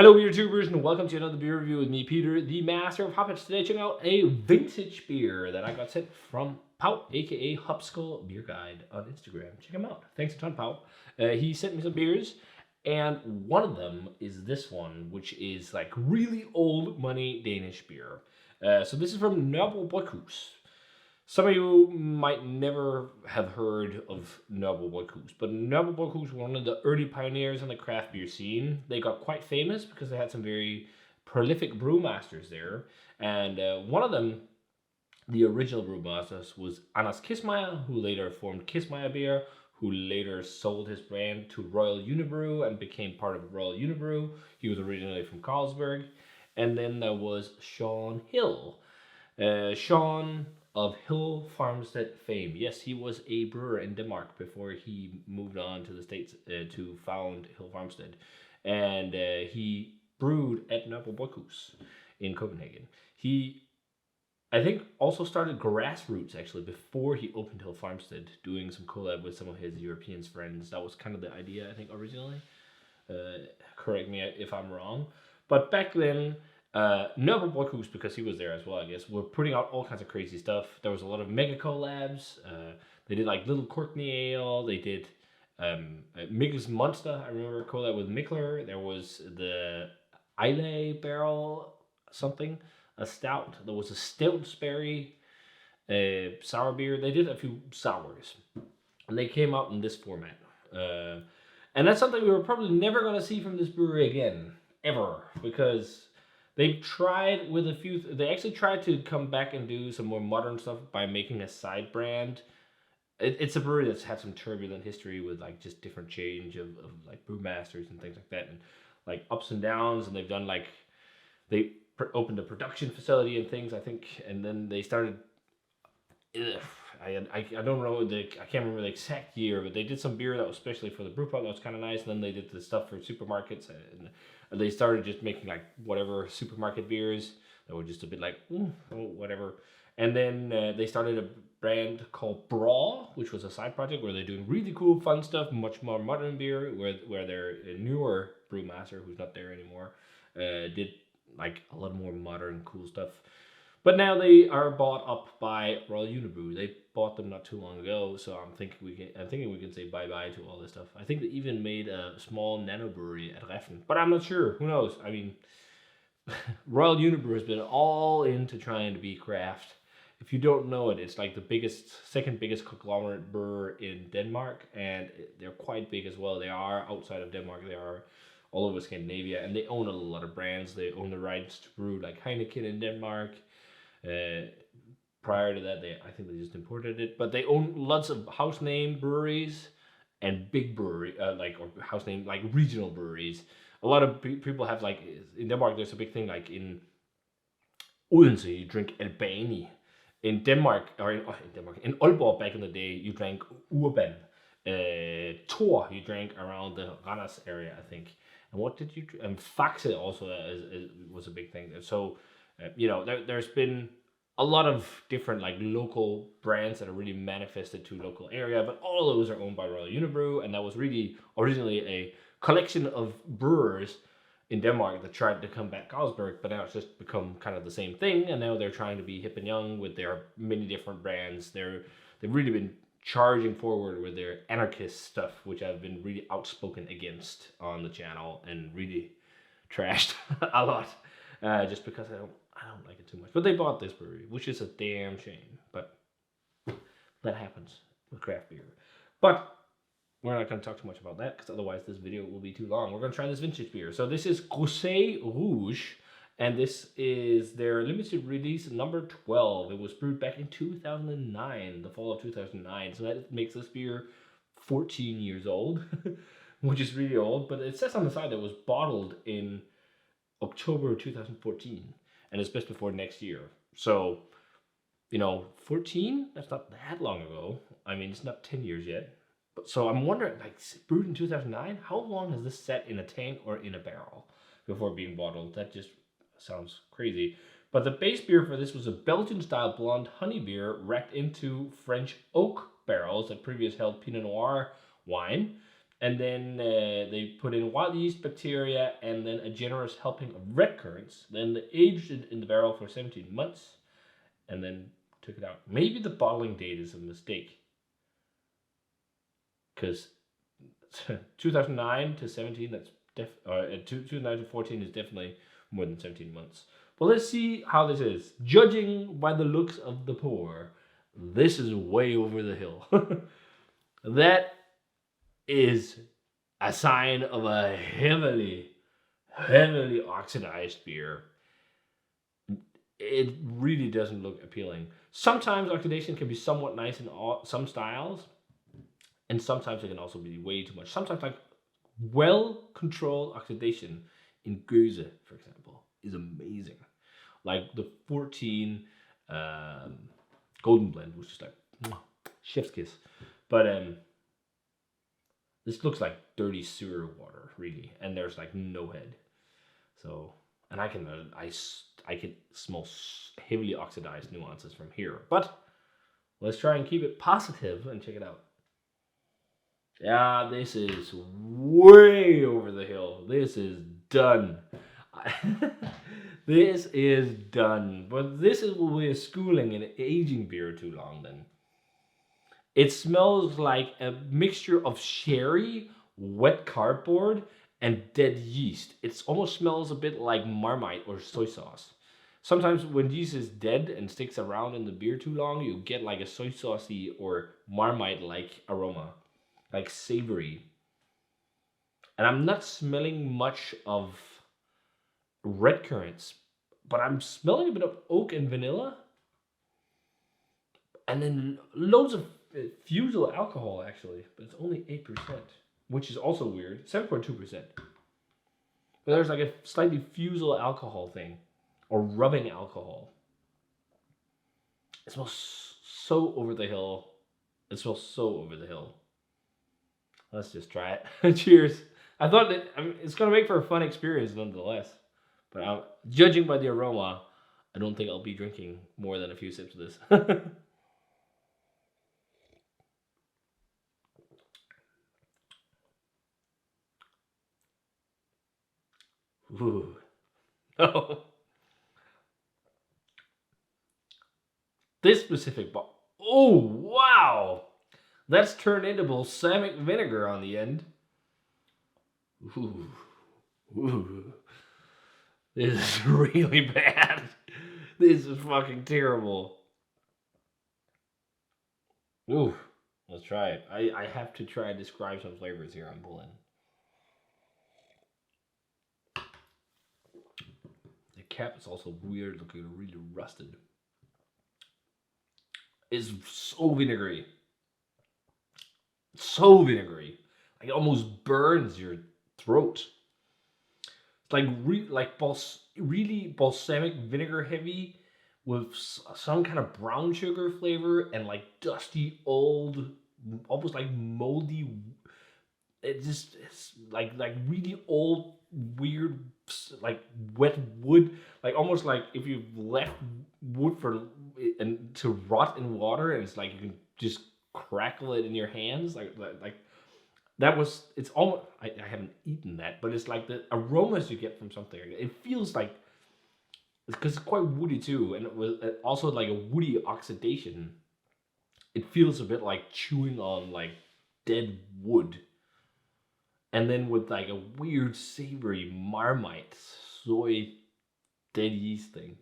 Hello YouTubers and welcome to another beer review with me, Peter, the master of hoppage. Today checking out a vintage beer that I got sent from Pau, aka HopSkullBeerGuide on Instagram. Check him out. Thanks a ton, Pau. He sent me some beers and one of them is this one, which is like really old money Danish beer. So this is from Nørrebro Bryghus. Some of you might never have heard of Nørrebro Groseille, but Nørrebro Groseille were one of the early pioneers in the craft beer scene. They got quite famous because they had some very prolific brewmasters there, and one of them, the original brewmasters, was Anders Kissmeyer, who later formed Kissmeyer Beer, who later sold his brand to Royal Unibrew and became part of Royal Unibrew. He was originally from Carlsberg. And then there was Sean Hill. Sean of Hill Farmstead fame. Yes, he was a brewer in Denmark before he moved on to the States to found Hill Farmstead. And he brewed at Nørrebro Bryghus in Copenhagen. He, I think, also started Grassroots actually before he opened Hill Farmstead, doing some collab with some of his European friends. That was kind of the idea, I think, originally. Correct me if I'm wrong. But back then, Nørrebro Bryghus, because he was there as well, I guess, were putting out all kinds of crazy stuff. There was a lot of mega collabs. They did like Little Courtney Ale. They did Mikkel's Monster. I remember collab with Mikkeler. There was the Islay Barrel something, a stout. There was a Stoutsberry sour beer. They did a few sours, and they came out in this format. And that's something we were probably never going to see from this brewery again, ever, because they tried with a few. They actually tried to come back and do some more modern stuff by making a side brand. It's a brewery that's had some turbulent history with like just different change of like brewmasters and things like that, and like ups and downs. And they've done like they opened a production facility and things, I think, and then they started. I don't know I can't remember the exact year, but they did some beer that was especially for the brew pub that was kind of nice. And then they did the stuff for supermarkets, and they started just making like whatever supermarket beers that were just a bit like whatever. And then they started a brand called Braw, which was a side project where they're doing really cool, fun stuff, much more modern beer. Where their newer brewmaster, who's not there anymore, did like a lot more modern, cool stuff. But now they are bought up by Royal Unibrew. They bought them not too long ago, so I'm thinking we can say bye bye to all this stuff. I think they even made a small nano brewery at Reffen, but I'm not sure. Who knows? I mean, Royal Unibrew has been all into trying to be craft. If you don't know it, it's like the second biggest conglomerate brewer in Denmark, and they're quite big as well. They are outside of Denmark. They are all over Scandinavia, and they own a lot of brands. They own the rights to brew like Heineken in Denmark. Prior to that, I think they just imported it, but they own lots of house name breweries and big brewery or house name like regional breweries. A lot of people have like in Denmark. There's a big thing like in Odense you drink Albani. In Denmark in Aalborg back in the day you drank Urban. Thor you drank around the Randers area, I think. And what did you drink? And Faxe also was a big thing. So there's been a lot of different like local brands that are really manifested to local area, but all of those are owned by Royal Unibrew, and that was really originally a collection of brewers in Denmark that tried to combat Carlsberg, but now it's just become kind of the same thing, and now they're trying to be hip and young with their many different brands. They've really been charging forward with their anarchist stuff, which I've been really outspoken against on the channel and really trashed a lot, just because I don't like it too much. But they bought this brewery, which is a damn shame. But that happens with craft beer. But we're not going to talk too much about that, because otherwise this video will be too long. We're going to try this vintage beer. So this is Groseille Rouge, and this is their limited release number 12. It was brewed back in 2009, the fall of 2009. So that makes this beer 14 years old, which is really old. But it says on the side that it was bottled in October 2014. And it's best before next year. So, 14? That's not that long ago. I mean, it's not 10 years yet. But so I'm wondering, like, brewed in 2009, how long has this sat in a tank or in a barrel before being bottled? That just sounds crazy. But the base beer for this was a Belgian-style blonde honey beer wrapped into French oak barrels that previously held Pinot Noir wine. And then they put in wild yeast bacteria and then a generous helping of red currants. Then they aged it in the barrel for 17 months and then took it out. Maybe the bottling date is a mistake. Because 2009 to 17, 2009 to 14 is definitely more than 17 months. But let's see how this is. Judging by the looks of the pour, this is way over the hill. That is a sign of a heavily oxidized beer. It really doesn't look appealing. Sometimes oxidation can be somewhat nice in some styles, and sometimes it can also be way too much. Sometimes like well-controlled oxidation in Gose, for example, is amazing. Like the 14 Golden Blend, which is like chef's kiss. But this looks like dirty sewer water, really, and there's like no head. So, and I can smell heavily oxidized nuances from here. But let's try and keep it positive and check it out. Yeah, this is way over the hill. This is done. This is done. But this will be a schooling in aging beer too long then. It smells like a mixture of sherry, wet cardboard, and dead yeast. It almost smells a bit like Marmite or soy sauce. Sometimes when yeast is dead and sticks around in the beer too long, you get like a soy saucy or Marmite-like aroma. Like savory. And I'm not smelling much of red currants, but I'm smelling a bit of oak and vanilla. And then loads of fusel alcohol, actually. But it's only 8%, which is also weird. 7.2%. But there's like a slightly fusel alcohol thing. Or rubbing alcohol. It smells so over the hill. It smells so over the hill. Let's just try it. Cheers. I thought that it's going to make for a fun experience nonetheless. But judging by the aroma, I don't think I'll be drinking more than a few sips of this. Ooh. Oh. This specific bottle. Oh, wow. That's turned into balsamic vinegar on the end. Ooh. Ooh. This is really bad. This is fucking terrible. Ooh. Let's try it. I have to try and describe some flavors here I'm pulling. The cap is also weird looking, really rusted. It's so vinegary. So vinegary. Like it almost burns your throat. It's like really balsamic vinegar heavy with some kind of brown sugar flavor and like dusty old, almost like moldy. It's like really old, weird, like wet wood. Like almost like if you've left wood to rot in water, and it's like you can just crackle it in your hands, like that was. It's almost. I haven't eaten that, but it's like the aromas you get from something. It feels like because it's quite woody too, and it was also like a woody oxidation. It feels a bit like chewing on like dead wood, and then with like a weird savory Marmite soy dead yeast thing.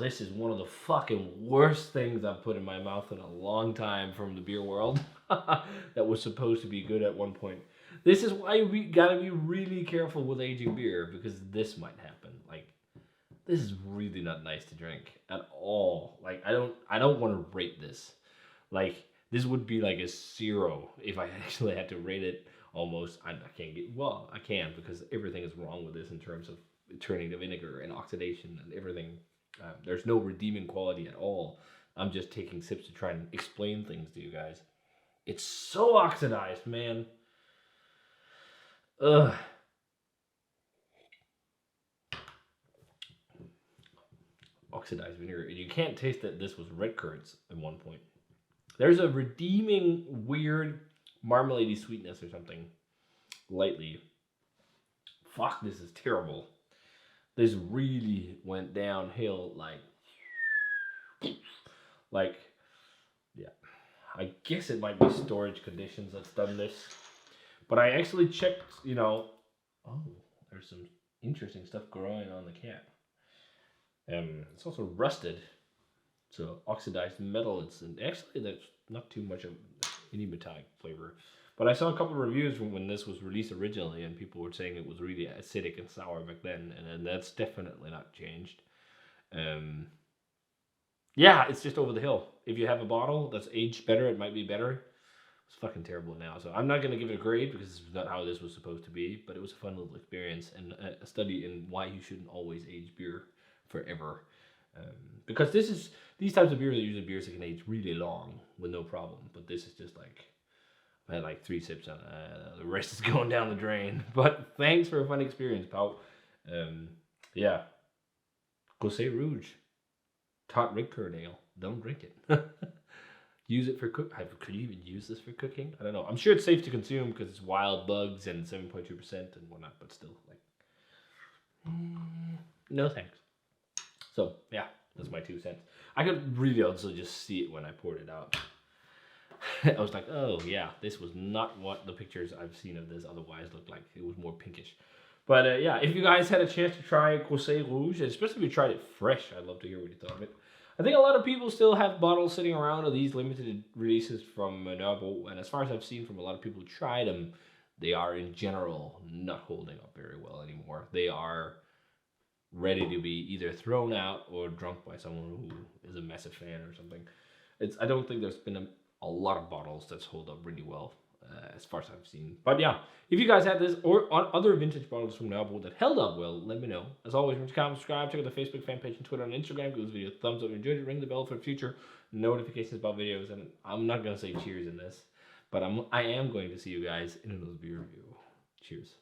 This is one of the fucking worst things I've put in my mouth in a long time from the beer world. That was supposed to be good at one point. This is why we gotta be really careful with aging beer, because this might happen. Like, this is really not nice to drink at all. Like, I don't want to rate this. Like, this would be like a 0 if I actually had to rate it. Almost, I can't get. Well, I can, because everything is wrong with this in terms of turning to vinegar and oxidation and everything. There's no redeeming quality at all. I'm just taking sips to try and explain things to you guys. It's so oxidized, man. Ugh. Oxidized vinegar. You can't taste that this was red currants at one point. There's a redeeming, weird, marmalade-y sweetness or something. Lightly. Fuck, this is terrible. This really went downhill, like, yeah. I guess it might be storage conditions that's done this. But I actually checked, you know, oh, there's some interesting stuff growing on the cap. It's also rusted. So oxidized metal. Actually there's not too much of any metallic flavor. But I saw a couple of reviews from when this was released originally, and people were saying it was really acidic and sour back then, and that's definitely not changed. Yeah, it's just over the hill. If you have a bottle that's aged better, it might be better. It's fucking terrible now. So I'm not going to give it a grade because it's not how this was supposed to be, but it was a fun little experience and a study in why you shouldn't always age beer forever. Because these types of beer, they're usually beers that can age really long with no problem. But this is just like, I had like 3 sips on it. The rest is going down the drain. But thanks for a fun experience, pal. Yeah. Groseille Rouge. Tot Rigkern ale. Don't drink it. Use it for cook. Could you even use this for cooking? I don't know. I'm sure it's safe to consume because it's wild bugs and 7.2% and whatnot. But still, like, no thanks. So yeah, that's my 2 cents. I could really also just see it when I poured it out. I was like, oh yeah, this was not what the pictures I've seen of this otherwise looked like. It was more pinkish. But yeah, if you guys had a chance to try Groseille Rouge, especially if you tried it fresh, I'd love to hear what you thought of it. I think a lot of people still have bottles sitting around of these limited releases from Nørrebro, and as far as I've seen from a lot of people who tried them, they are in general not holding up very well anymore. They are ready to be either thrown out or drunk by someone who is a massive fan or something. I don't think there's been a lot of bottles that's hold up really well as far as I've seen. But yeah, if you guys had this or other vintage bottles from Nørrebro that held up well, let me know. As always, remember to comment, subscribe, check out the Facebook fan page and Twitter and Instagram. Give this video a thumbs up if you enjoyed it. Ring the bell for future notifications about videos. And I'm not going to say cheers in this, but I am going to see you guys in another beer review. Cheers.